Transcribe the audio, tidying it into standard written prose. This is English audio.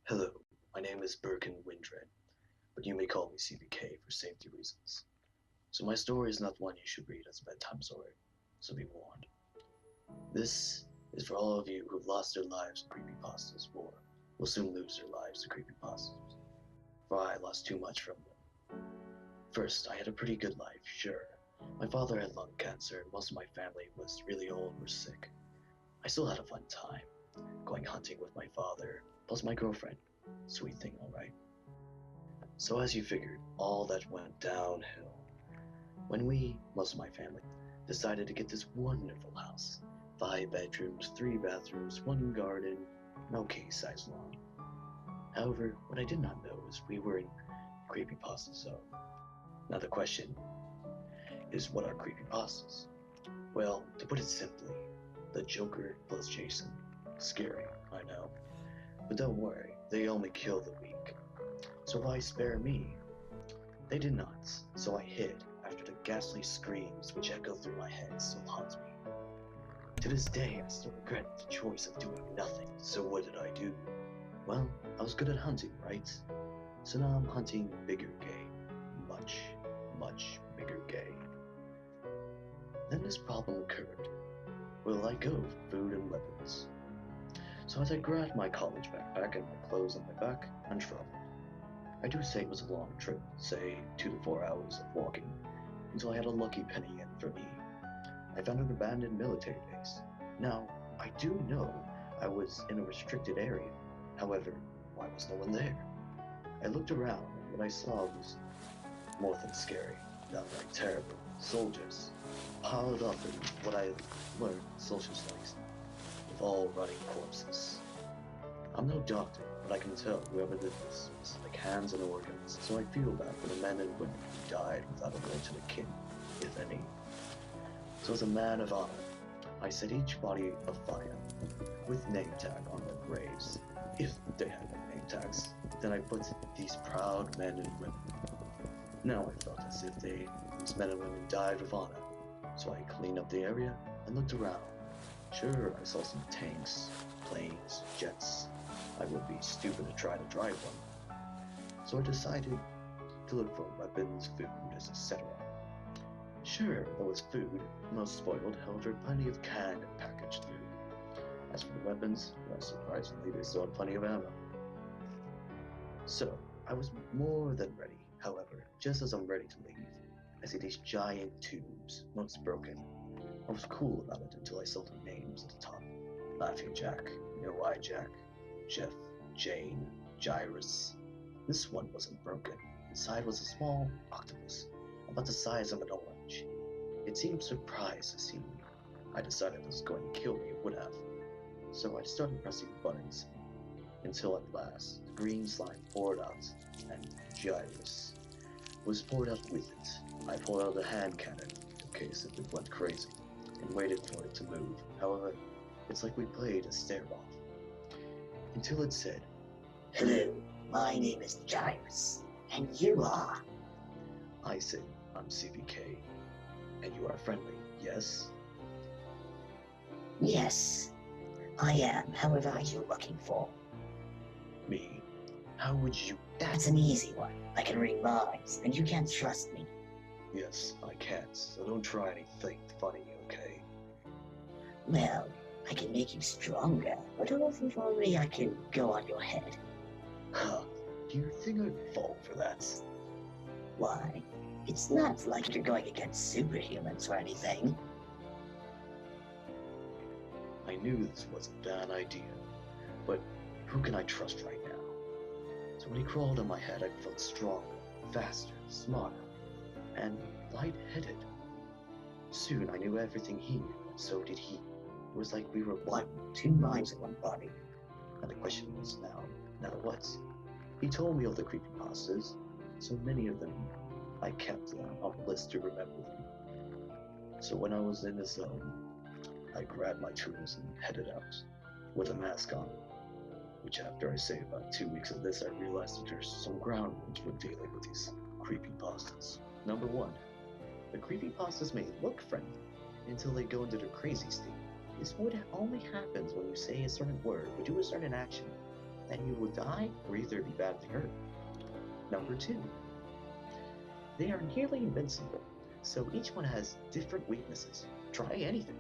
Hello, my name is Dorian.woodrow, but you may call me C.p.k for safety reasons. So my story is not one you should read as a bedtime story, so be warned. This is for all of you who've lost their lives to creepypastas or will soon lose their lives to creepypastas, for I lost too much from them. First, I had a pretty good life, sure. My father had lung cancer and most of my family was really old or sick. I still had a fun time, going hunting with my father, plus my girlfriend. Sweet thing, alright? So as you figured, all that went downhill when we, most of my family, decided to get this wonderful house. 5 bedrooms, 3 bathrooms, 1 garden, an okay sized lawn. However, what I did not know is we were in creepypasta zone. Now the question is, what are creepypastas? Well, to put it simply, the Joker plus Jason. Scary, I know. But don't worry, they only kill the weak. So why spare me? They did not, so I hid after the ghastly screams which echo through my head still haunt me. To this day, I still regret the choice of doing nothing. So what did I do? Well, I was good at hunting, right? So now I'm hunting bigger game. Much, much bigger game. Then this problem occurred. Where will I go for food and weapons? So as I grabbed my college backpack and my clothes on my back and traveled. I do say it was a long trip, say 2 to 4 hours of walking, until I had a lucky penny in for me. I found an abandoned military base. Now, I do know I was in a restricted area. However, why was no one there? I looked around and what I saw was more than scary, downright terrible. Soldiers, piled up in what I learned social studies, with all rotting corpses. I'm no doctor, but I can tell whoever did this was like hands and organs, so I feel bad for the men and women who died without a will to the kin, if any. So as a man of honor, I set each body afire, with name tag on their graves. If they had no name tags, then I put these proud men and women. Now I felt as if these men and women died with honor, so I cleaned up the area and looked around. Sure, I saw some tanks, planes, jets. I would be stupid to try to drive one. So I decided to look for weapons, food, etc. Sure, there was food, most spoiled, however plenty of canned and packaged food. As for the weapons, well, surprisingly they still had plenty of ammo. So, I was more than ready. However, just as I'm ready to leave, I see these giant tubes, most broken. I was cool about it until I saw the names at the top. Laughing Jack, No Eye Jack, Jeff, Jane, Gyrus. This one wasn't broken. Inside was a small octopus, about the size of an orange. It seemed surprised to see me. I decided it was going to kill me, it would have. So I started pressing buttons, until at last, the green slime poured out, and Gyrus was poured out with it. I pulled out a hand cannon, in case if it went crazy, and waited for it to move. However, it's like we played a stare-off. Until it said, "Hello, my name is Gyrus, and you are?" I said, I'm C.p.k, and you are friendly, yes? "Yes, I am. However, are you looking for?" Me? How would you? "That's an easy one. I can read minds, and you can't trust me." Yes, I can't, so don't try anything funny, okay? "Well, I can make you stronger, but if only I can go on your head." Huh, do you think I'd fall for that? "Why? It's not like you're going against superhumans or anything." I knew this was a bad idea, but who can I trust right now? So when he crawled on my head, I felt stronger, faster, smarter, and light-headed. Soon I knew everything he knew, and so did he. It was like we were one. 2 minds in one body. And the question was now what? He told me all the creepypastas, so many of them I kept on a list to remember them. So when I was in the zone, I grabbed my tools and headed out, with a mask on, which after I say about 2 weeks of this, I realized that there's some ground rules when dealing with these creepypastas. Number 1, the creepypastas may look friendly until they go into their crazy state. This only happens when you say a certain word or do a certain action. then you will die or either be badly hurt. Number 2. They are nearly invincible, so each one has different weaknesses. Try anything.